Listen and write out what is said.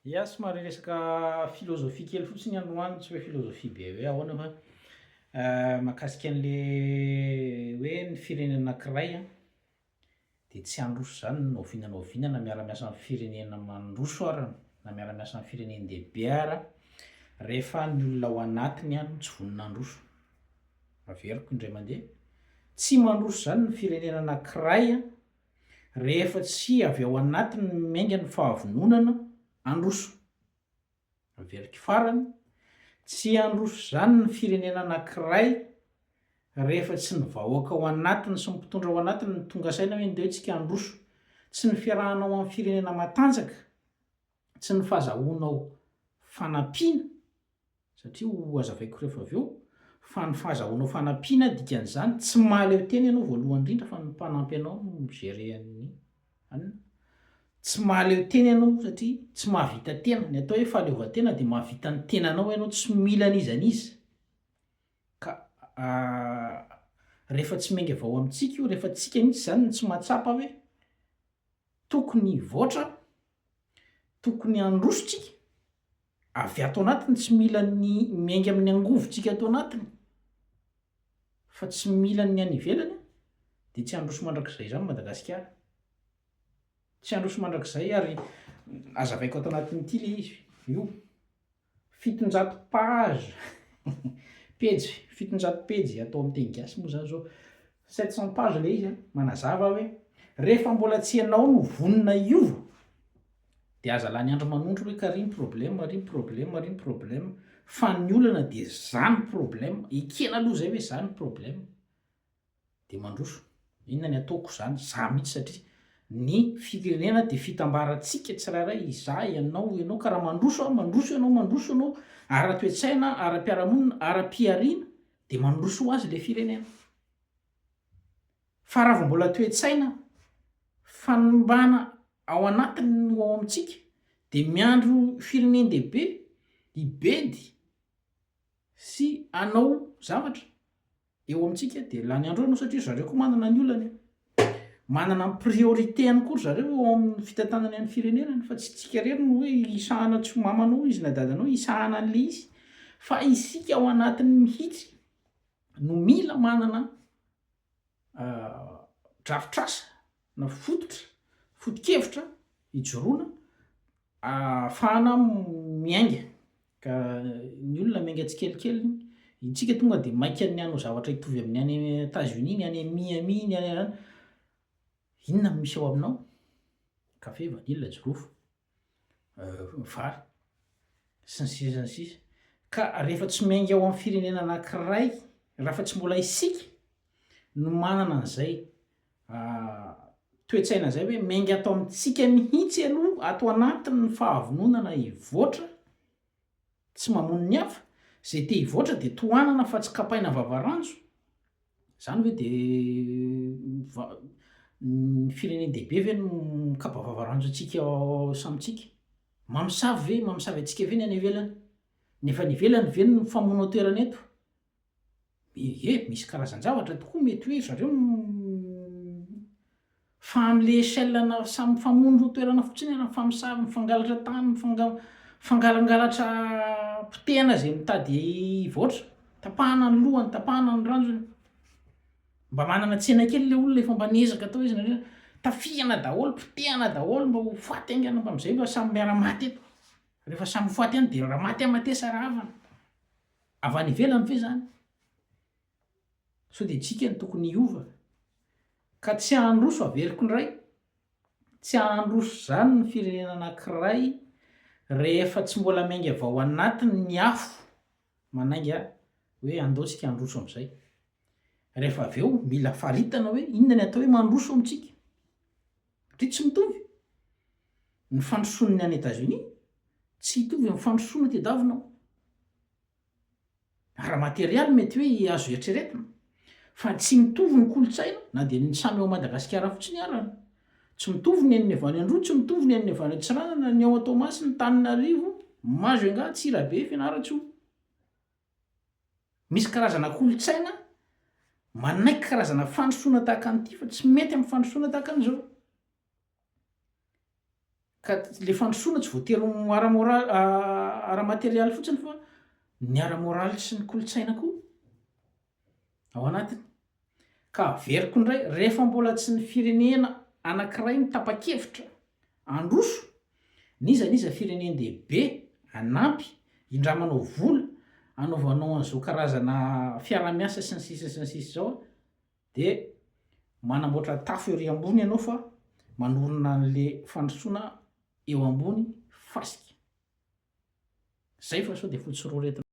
Ia somary resaka filôzôfia kely fotsiny androany tsy hoe filôzôfia be hoe ahoana fa mahakasika an'le hoe ny firenena anankiray a de tsy handroso zany ny ovinana miara-miasa am'firenena mandroso ara na miara-miasa am'firenendehibe ara rehefa ny olona ao anatiny a no tsy vonona handroso. Averiko indray mandeha, tsy mandroso zany ny firenena anankiray a rehefa tsy avy ao anatiny ny miainga ny fahavononana handroso. Averiko farany, tsy handroso zany ny firenena anankiray rehefa tsy ny vahoaka ao anatiny sy ny mpitondra ao anatiny ny tonga saina hoe nde hoe tsika handroso, tsy ny fiarahanao amin'ny firenena matanjaka, tsy ny fahazahoanao fanampiana satria ho azavaiko rehefa avy eo fa ny fahazahoanao fanampiana dikan'izany tsy mahaleo tena ianao voalohany indrindra fa ny mpanampy anao no mi-gérer anina. Tsy mahaleo tena ianao satria tsy mahavita tena, ny atao hoe fahaleovantena de mahavita ny tenanao ianao tsy mila an'iza an'iza. Ka rehefa tsy miainga avao amintsika io, rehefa tsika mihitsy zany no tsy mahatsapa hoe tokony hivoatra, tokony handroso tsika, avy ato anatiny tsy mila ny miainga amin'ny angovotsika ato anatiny fa tsy mila ny any ivelany de tsy handroso mandrakizay zany Madagasikara. Tsy handroso mandrakizay ary azavaiko ato anatin'ity le izy, io 700 page pejy 700 pejy atao am'teny gasy moa zany zao 700 page le izy a manazava hoe rehefa mbola tsy ianao no vonona hiova de aza lany andro manondro hoe ka ry ny problème ry ny problème ry ny problème fa ny olana de zany problème, ekena aloha zay hoe zany problème de mandroso. Inona ny ataoko zany? Za mihitsy satria ny firenena de fitambarantsika tsirairay izaho, ianao ka raha mandroso ianao ara-toetsaina, ara-piarahamonina, ara-piariana de mandroso ho azy le firenena. Fa raha vao mbola toe-tsaina, fanombana ao anatiny no ao amintsika de miandro firenendehibe hibedy sy hanao zavatra eo amintsika de lany andro eo anao satria zareo koa manana ny olana, manana ny priorité ihany koa ry zareo eo amin'ny fitantanany an'ny firenenany fa tsy tsika rery no hoe isahana tsomamanao izy na dadanao isahana an'le izy fa isika ao anatiny mihitsy no mila manana drafitr'asa na foto-kevitra hijoroana ahafahana miainga. Ka ny olona miainga tsikelikely, itsika tonga de mainka ny hanao zavatra hitovy amin'ny any États-Unis, ny any Miami, ny any inona no misy ao aminao? Kafe, vanila, jirofo, vary sy ny sisa sy ny sisa. Ka rehefa tsy miainga ao amin'ny firenena anankiray, raha fa tsy mbola isika no manana an'zay toe-tsaina zay hoe miainga ato amintsika mihitsy aloha ato anatiny ny fahavononana hivoatra, tsy mamono ny hafa, zay te hivoatra de tohanana fa tsy kapaina vavaranjo, zany hoe de ny firenendehibe ve no mikapa vavaranjo antsika samitsika? Mamosavy ve? Mamosavy antsika ve ny any ivelany? Nefa ny ivelany ve no famono toerana eto? Misy karazan-javatra tokoa mety hoe zareo fa am'le échelle-na samy famono toerana fotsiny ara famosavy, mifangalatra tany, mifangalangalatra potehana zay mitady hivoatra, tapahana ny lohany, tapahana ny ranjony. Mba manana tsena kely le olona efa mba niezaka atao izy nareo tafihana daholo, potehana daholo mba ho faty aingana mba am'zay mba samy miara-maty eto. Rehefa samy faty any de raha maty amatesa raha havana. Avy any ivelany ve zany? Sao de tsika ny tokony hiova. Ka tsy handroso averiko indray, tsy handroso zany ny firenena anankiray rehefa tsy mbola miainga avy ao anatiny ny afo manainga hoe andao tsika handroso am'zay. Rehefa avy eo mila faritana hoe inona ny atao hoe mandroso amintsika satria tsy mitovy. Ny fandroson'ny any États-Unis tsy hitovy amin'ny fandrosoana tediavinao. Ara-materialy mety hoe azo eritreretina fa tsy mitovy ny kolotsaina na de ny samy ao Madagasikara fotsiny arany. Tsy mitovy ny an'ny avy any Androa, tsy mitovy ny an'ny avy any Antsiranana, ny ao Toamasina, Tananarivo, Majunga, Tsirabe, Fianaratsoa. Misy karazana kolotsaina manaiky karazana fandrosoana tahaka an'ity fa tsy mety amin'ny fandrosoana tahaka an'izao. ka le fandrosoana tsy voatero ara-materialy fotsiny fa ny ara-moraly sy ny kolotsaina koa ao anatiny ka veriko indray rehefa mbola tsy ny firenena anankiray ny tapa-kevitra androso nizaniza firenendehibe anampy indramanao vola anaovanao an'izao karazana fiara-miasa sy ny sisa zao de manamboatra tafo ery ambony ianao fa manorona an'le fandrosoana eo ambony fasika zay fa sao de fotsy roa retina